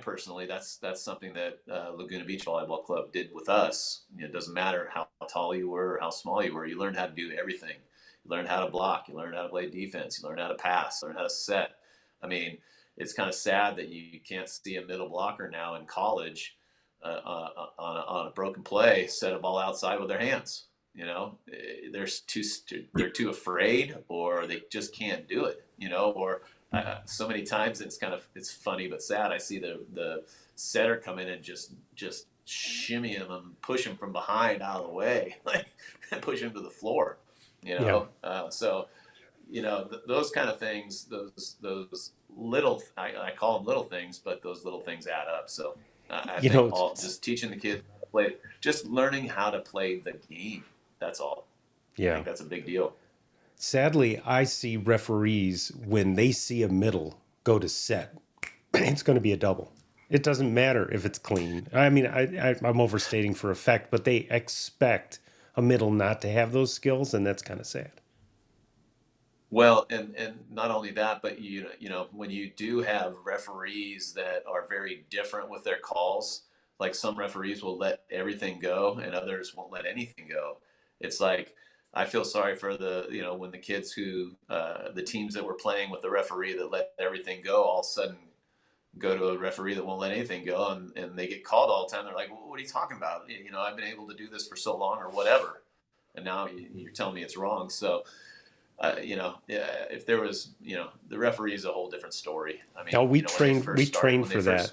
personally, that's something that Laguna Beach Volleyball Club did with us. It doesn't matter how tall you were or how small you were. You learned how to do everything. You learned how to block. You learned how to play defense. You learned how to pass. Learn how to set. I mean, it's kind of sad that you can't see a middle blocker now in college on a broken play set a ball outside with their hands. They're too afraid, or they just can't do it. Or so many times it's funny but sad. I see the setter come in and just shimmy him and push him from behind out of the way, like, and push him to the floor. So those kind of things, those little, I call them little things, but those little things add up. So I think just teaching the kids how to play, just learning how to play the game. That's all. Yeah. I think that's a big deal. Sadly, I see referees, when they see a middle go to set, it's going to be a double. It doesn't matter if it's clean. I mean, I'm overstating for effect, but they expect a middle not to have those skills, and that's kind of sad. Well, and not only that, but when you do have referees that are very different with their calls, like some referees will let everything go and others won't let anything go. It's like, I feel sorry for when the kids the teams that were playing with the referee that let everything go, all of a sudden go to a referee that won't let anything go, and they get called all the time. They're like, well, what are you talking about? I've been able to do this for so long or whatever. And now you're telling me it's wrong. So, if there was, the referee is a whole different story. I mean, we trained for that.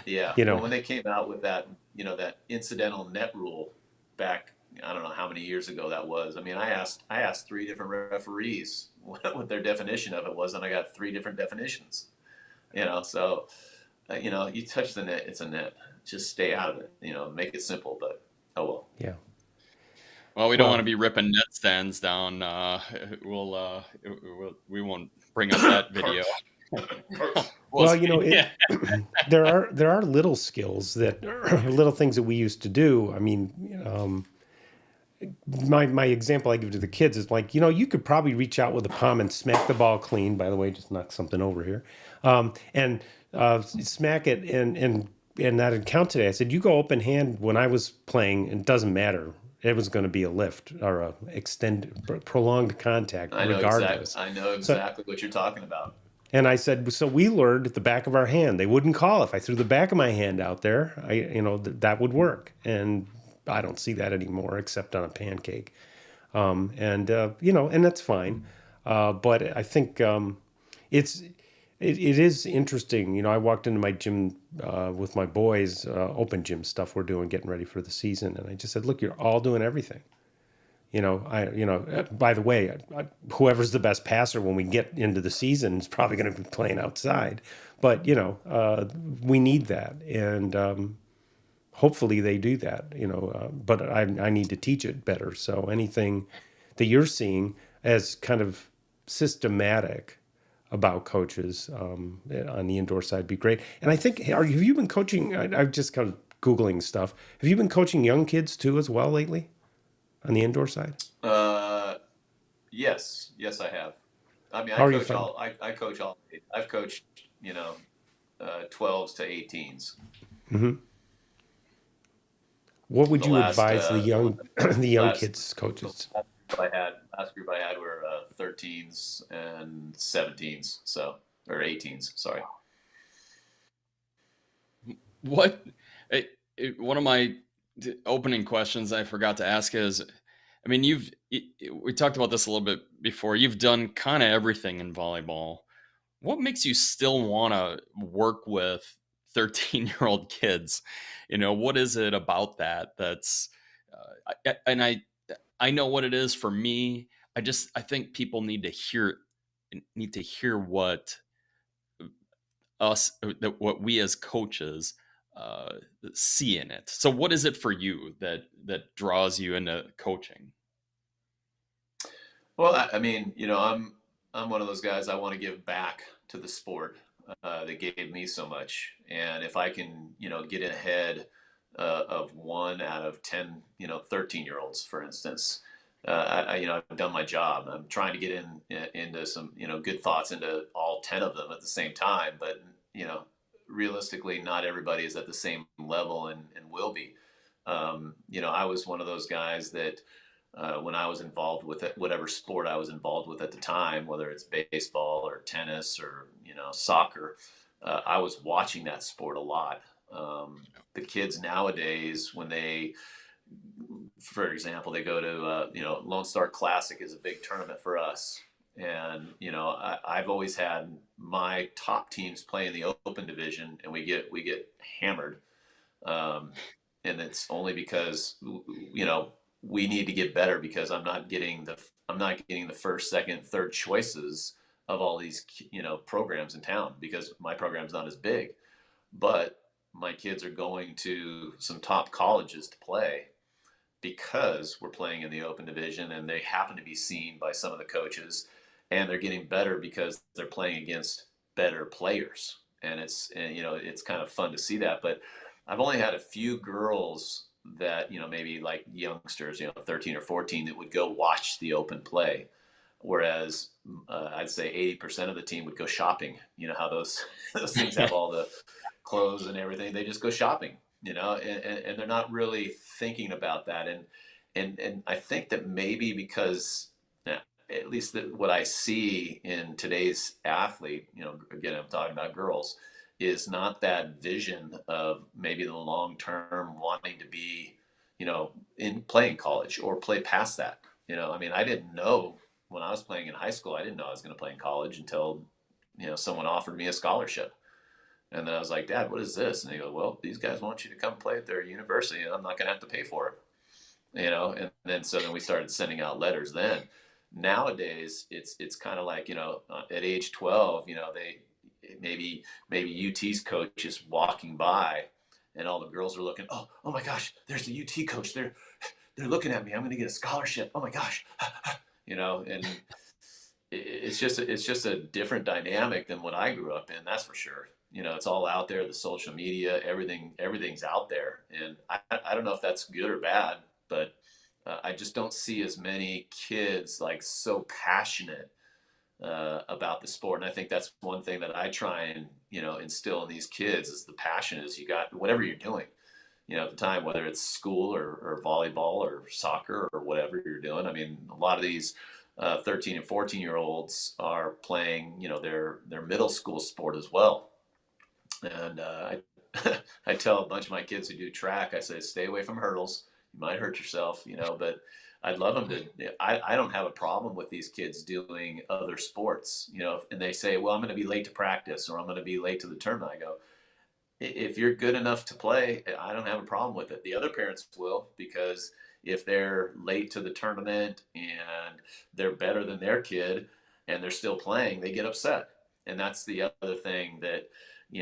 Yeah. When they came out with that, that incidental net rule back, I don't know how many years ago that was. I mean, I asked 3 different referees what their definition of it was, and I got 3 different definitions. So, you touch the net, it's a net. Just stay out of it. Make it simple. But oh well. Yeah. Well, we don't want to be ripping net stands down. We won't bring up that video. Well, there are little skills that are little things that we used to do. I mean, my example I give to the kids is like, you could probably reach out with a palm and smack the ball clean. By the way, just knock something over here, and smack it and that didn't count today. I said, you go open hand when I was playing. It doesn't matter. It was going to be a lift or a prolonged contact, regardless. I know exactly what you're talking about. And I said, so we learned at the back of our hand. They wouldn't call if I threw the back of my hand out there. That would work. And I don't see that anymore, except on a pancake. And that's fine. But I think it is interesting. I walked into my gym with my boys, open gym stuff we're doing, getting ready for the season. And I just said, look, you're all doing everything. By the way, whoever's the best passer when we get into the season is probably going to be playing outside. But, we need that. And hopefully they do that, but I need to teach it better. So anything that you're seeing as kind of systematic about coaches on the indoor side be great. And I think, have you been coaching? I'm just kind of Googling stuff. Have you been coaching young kids too as well lately? On the indoor side? Yes, I have. I mean, I coach all. I've coached, 12s to 18s. Mm-hmm. What would you advise the young kids coaches? Last group I had were 13s and 17s, or 18s. Sorry. One of my opening questions I forgot to ask is, I mean, we talked about this a little bit before. You've done kind of everything in volleyball. What makes you still want to work with 13-year-old kids? What is it about that that's, and I know what it is for me. I think people need to hear what we as coaches see in it. So what is it for you that draws you into coaching? Well, I mean, I'm one of those guys. I want to give back to the sport that gave me so much. And if I can, get ahead of 1 out of 10, 13-year-olds, for instance, I've done my job. I'm trying to get into some, good thoughts into all 10 of them at the same time. But, realistically, not everybody is at the same level and will be. I was one of those guys that when I was involved with it, whatever sport I was involved with at the time, whether it's baseball or tennis or, soccer, I was watching that sport a lot. The kids nowadays, when they, for example, they go to, Lone Star Classic is a big tournament for us. And, I've always had my top teams play in the open division, and we get hammered. And it's only because, we need to get better, because I'm not getting the first, second, third choices of all these, programs in town, because my program's not as big. But my kids are going to some top colleges to play because we're playing in the open division, and they happen to be seen by some of the coaches, and they're getting better because they're playing against better players. And it's kind of fun to see that. But I've only had a few girls that, maybe like youngsters, 13 or 14, that would go watch the open play. Whereas I'd say 80% of the team would go shopping. You know how those things have all the clothes and everything. They just go shopping, and they're not really thinking about that. And I think that maybe because, at least what I see in today's athlete, again, I'm talking about girls, is not that vision of maybe the long term wanting to be, in playing college or play past that. I didn't know when I was playing in high school, I didn't know I was going to play in college until, someone offered me a scholarship. And then I was like, Dad, what is this? And they go, well, these guys want you to come play at their university, and I'm not going to have to pay for it. And then we started sending out letters then. Nowadays, it's kind of like, at age 12, they maybe UT's coach is walking by, and all the girls are looking, oh my gosh, there's the UT coach. They're looking at me. I'm going to get a scholarship. Oh my gosh. And it's just a different dynamic than what I grew up in. That's for sure. It's all out there, the social media, everything's out there. And I don't know if that's good or bad, but I just don't see as many kids like so passionate about the sport. And I think that's one thing that I try and, instill in these kids is the passion is you got whatever you're doing, at the time, whether it's school or volleyball or soccer or whatever you're doing. A lot of these 13 and 14-year-olds are playing, their middle school sport as well. And I tell a bunch of my kids who do track, I say, stay away from hurdles. You might hurt yourself, but I'd love them to. I don't have a problem with these kids doing other sports, and they say, well, I'm going to be late to practice, or I'm going to be late to the tournament. I go, if you're good enough to play, I don't have a problem with it. The other parents will, because if they're late to the tournament and they're better than their kid and they're still playing, they get upset. And that's the other thing that,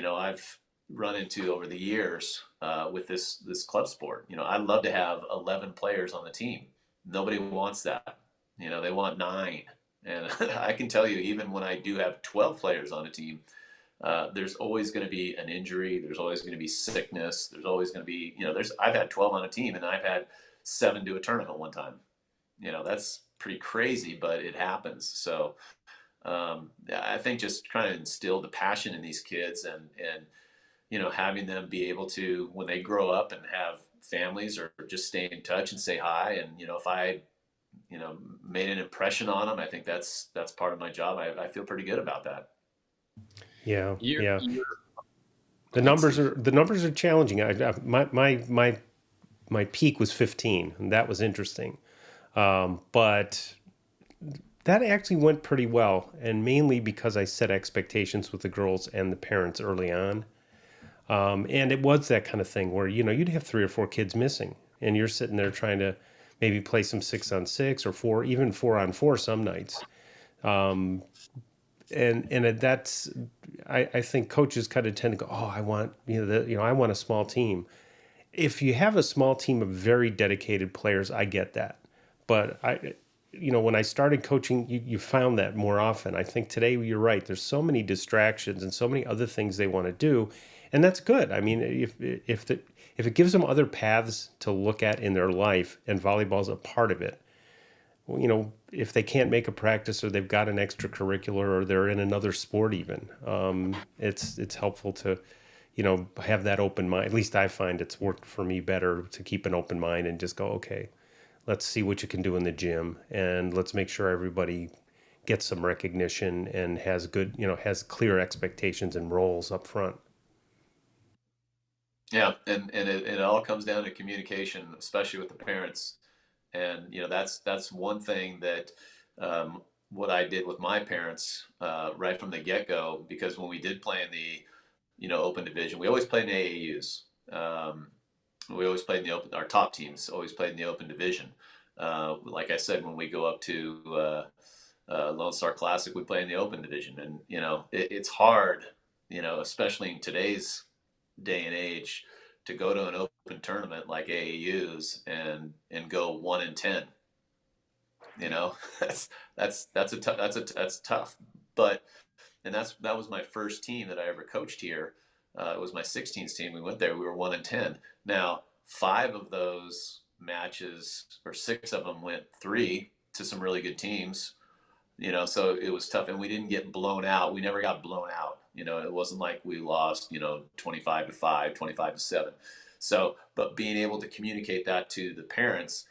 I've run into over the years with this club sport. I'd love to have 11 players on the team. Nobody wants that. They want 9. And I can tell you, even when I do have 12 players on a team, there's always going to be an injury. There's always going to be sickness. There's always going to be, I've had 12 on a team, and I've had 7 do a tournament one time. That's pretty crazy, but it happens. So I think just trying to instill the passion in these kids and having them be able to, when they grow up and have families, or just stay in touch and say hi. And, if I, made an impression on them, I think that's part of my job. I feel pretty good about that. Yeah. The numbers are challenging. My peak was 15, and that was interesting. But that actually went pretty well, and mainly because I set expectations with the girls and the parents early on. And it was that kind of thing where, you'd have 3 or 4 kids missing, and you're sitting there trying to maybe play some 6-on-6 or 4, even 4-on-4 some nights. And that's, I think coaches kind of tend to go, oh, I want, I want a small team. If you have a small team of very dedicated players, I get that. But when I started coaching, you found that more often. I think today you're right. There's so many distractions and so many other things they want to do, and that's good. I mean, if it gives them other paths to look at in their life, and volleyball's a part of it. Well, if they can't make a practice or they've got an extracurricular or they're in another sport, even, it's helpful to have that open mind. At least I find it's worked for me better to keep an open mind and just go, okay, let's see what you can do in the gym, and let's make sure everybody gets some recognition and has good, has clear expectations and roles up front. Yeah, and it all comes down to communication, especially with the parents. And that's one thing that what I did with my parents right from the get go, because when we did play in the open division, we always played in AAUs. We always played in the open. Our top teams always played in the open division. Like I said, when we go up to Lone Star Classic, we play in the open division, and it's hard, especially in today's day and age, to go to an open tournament like AAUs and go 1-10. That's tough. But that was my first team that I ever coached here. It was my 16th team. We went there. We were 1-10. Now 5 of those matches, or 6 of them, went 3 to some really good teams. So it was tough, and we didn't get blown out. We never got blown out. It wasn't like we lost, 25-5, 25-7. So, but being able to communicate that to the parents,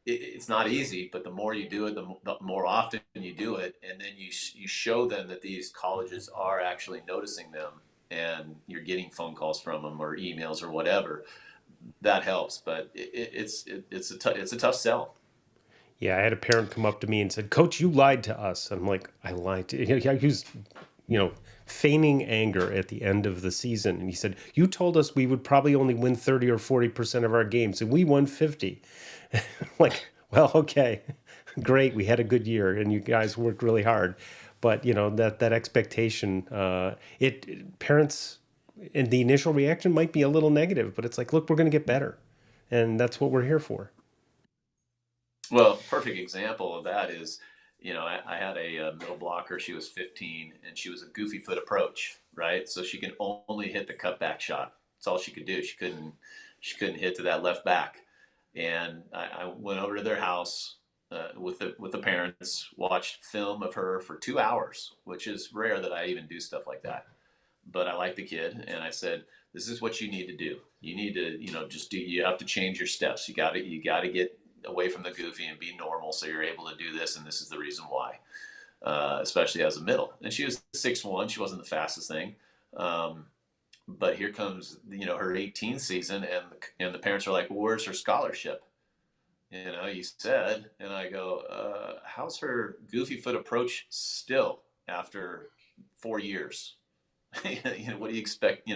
it's not easy, but the more you do it, the more often you do it, and then you show them that these colleges are actually noticing them, and you're getting phone calls from them or emails or whatever. That helps, but it's a tough sell. Yeah, I had a parent come up to me and said, "Coach, you lied to us." I'm like, "I lied to you." He was, feigning anger at the end of the season, and he said, "You told us we would probably only win 30 or 40% of our games, and we won 50." Like, well, okay, great, we had a good year, and you guys worked really hard, but that expectation, parents, and the initial reaction might be a little negative, but it's like, look, we're going to get better, and that's what we're here for. Well, perfect example of that is, I had a middle blocker. She was 15, and she was a goofy foot approach, right? So she can only hit the cutback shot. That's all she could do. She couldn't hit to that left back. And I went over to their house with the parents, watched film of her for 2 hours, which is rare that I even do stuff like that. But I like the kid, and I said, "This is what you need to do. You need to, just do. You have to change your steps. You got to get away from the goofy and be normal, so you're able to do this, and this is the reason why." Especially as a middle, and she was 6'1". She wasn't the fastest thing, but here comes her 18th season, and the parents are like, "Well, where's her scholarship?" You said, and I go, "How's her goofy foot approach still after 4 years?" What do you expect?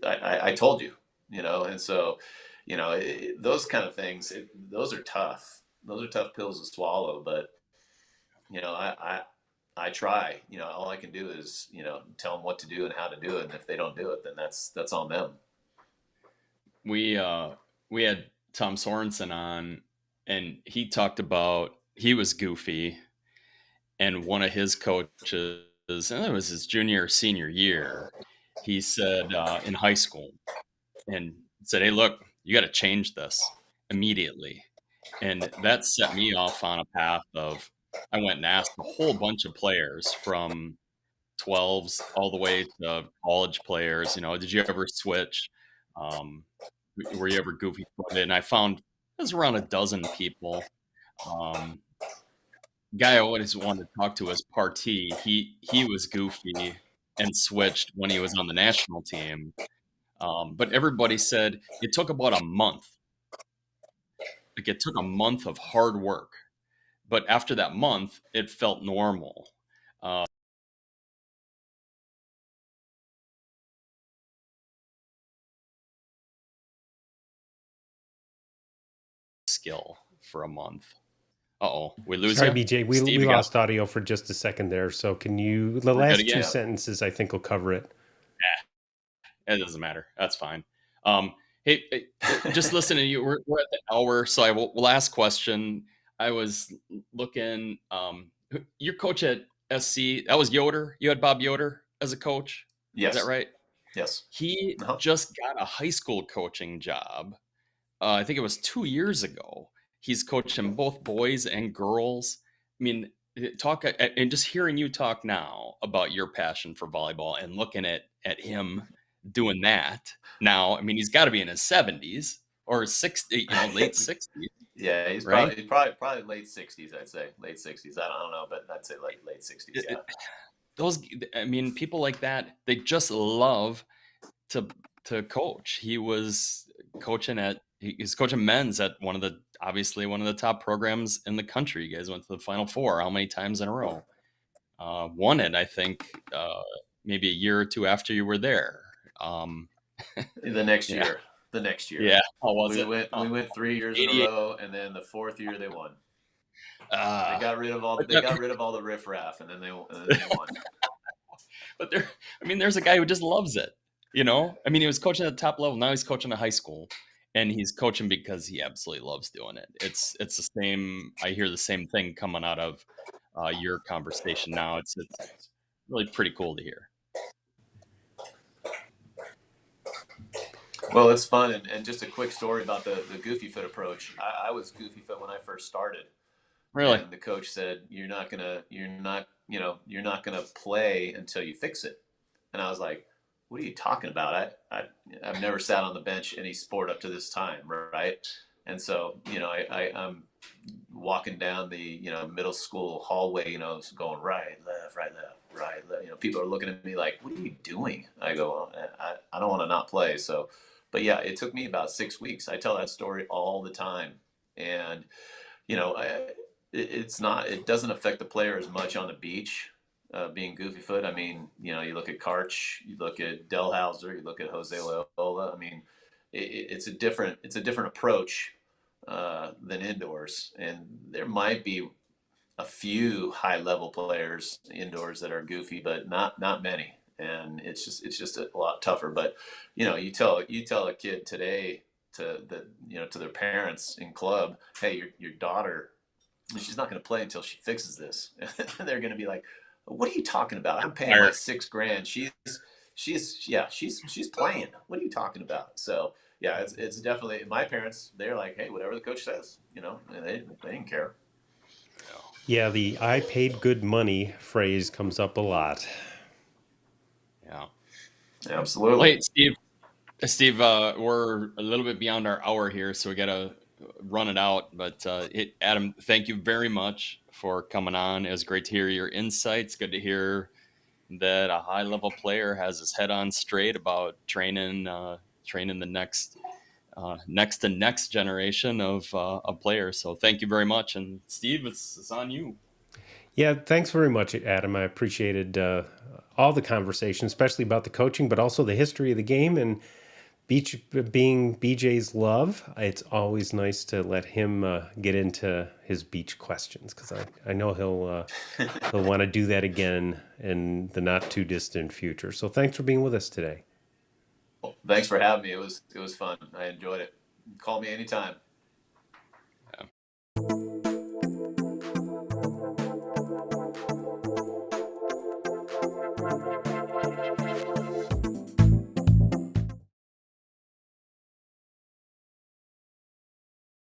I told you, and so, those kind of things, those are tough. Those are tough pills to swallow, but I try. All I can do is tell them what to do and how to do it, and if they don't do it, then that's on them. We had Tom Sorensen on, and he talked about he was goofy, and one of his coaches, and it was his junior or senior year, he said in high school, and said, "Hey, look, you got to change this immediately." And that set me off on a path of, I went and asked a whole bunch of players from 12s all the way to college players, did you ever switch? Um, were you ever goofy footed? And I found it was around a dozen people. Um, Guy I always wanted to talk to was Partee. He was goofy and switched when he was on the national team. But everybody said it took about a month. Like, it took a month of hard work, but after that month, it felt normal. Skill for a month. Uh-oh, we lose Sorry, you? BJ, we Steve, we you got lost audio for just a second there. So can the we're good last two again? sentences, I think, will cover it. It doesn't matter. That's fine. Hey, just listening to you, we're at the hour, so last question. I was looking. Your coach at SC, that was Yoder. You had Bob Yoder as a coach. Is that Yes. right? Yes. He Uh-huh. just got a high school coaching job. I think it was 2 years ago. He's coaching both boys and girls. I mean, talk and just hearing you talk now about your passion for volleyball and looking at him doing that now. I mean, he's got to be in his 70s or 60, late 60s, Yeah, he's right? probably late 60s. I'd say late 60s. I don't know, but I'd say like late 60s. It- Yeah. it- I mean, people like that, they just love to coach. He's coaching men's at obviously one of the top programs in the country. You guys went to the Final Four how many times in a row? Won it, I think, maybe a year or two after you were there. The next Yeah. year. The next year. Yeah. How was we it? went we went 3 years in a 88. row, and then the fourth year they won. They Uh, got rid of all but they got rid of all the riffraff, and then they won. but there's a guy who just loves it. I mean, he was coaching at the top level. Now he's coaching a high school, and he's coaching because he absolutely loves doing it. It's the same. I hear the same thing coming out of your conversation now. It's really pretty cool to hear. Well, it's fun, and just a quick story about the goofy foot approach. I was goofy foot when I first started. Really? And the coach said, you're not gonna play until you fix it. And I was like, what are you talking about? I've never sat on the bench any sport up to this time, right? And so, I'm walking down the, middle school hallway, going right, left, right, left. People are looking at me like, what are you doing? I go, I don't want to not play. So, but yeah, it took me about 6 weeks. I tell that story all the time. And, it doesn't affect the player as much on the beach, being goofy foot. I mean, you look at Karch, you look at Delhauser, you look at Jose Loyola. I mean, it's a different approach than indoors, and there might be a few high level players indoors that are goofy, but not many. And it's just a lot tougher. But you tell a kid today to their parents in club, hey, your daughter, she's not going to play until she fixes this. And they're going to be like, what are you talking about? I'm paying my $6,000. She's playing. What are you talking about? So yeah, it's definitely, my parents, they're like, hey, whatever the coach says, and they didn't care. Yeah, the "I paid good money" phrase comes up a lot. Yeah. Absolutely. Wait, Steve, we're a little bit beyond our hour here, so we got to run it out. But Adam, thank you very much for coming on. It was great to hear your insights. Good to hear that a high-level player has his head on straight about training the next generation of players. So thank you very much. And Steve, it's on you. Yeah, thanks very much, Adam. I appreciated all the conversation, especially about the coaching, but also the history of the game and beach being BJ's love. It's always nice to let him get into his beach questions, because I know he'll want to do that again in the not too distant future. So thanks for being with us today. Well, thanks for having me. It was fun. I enjoyed it. Call me anytime. Yeah.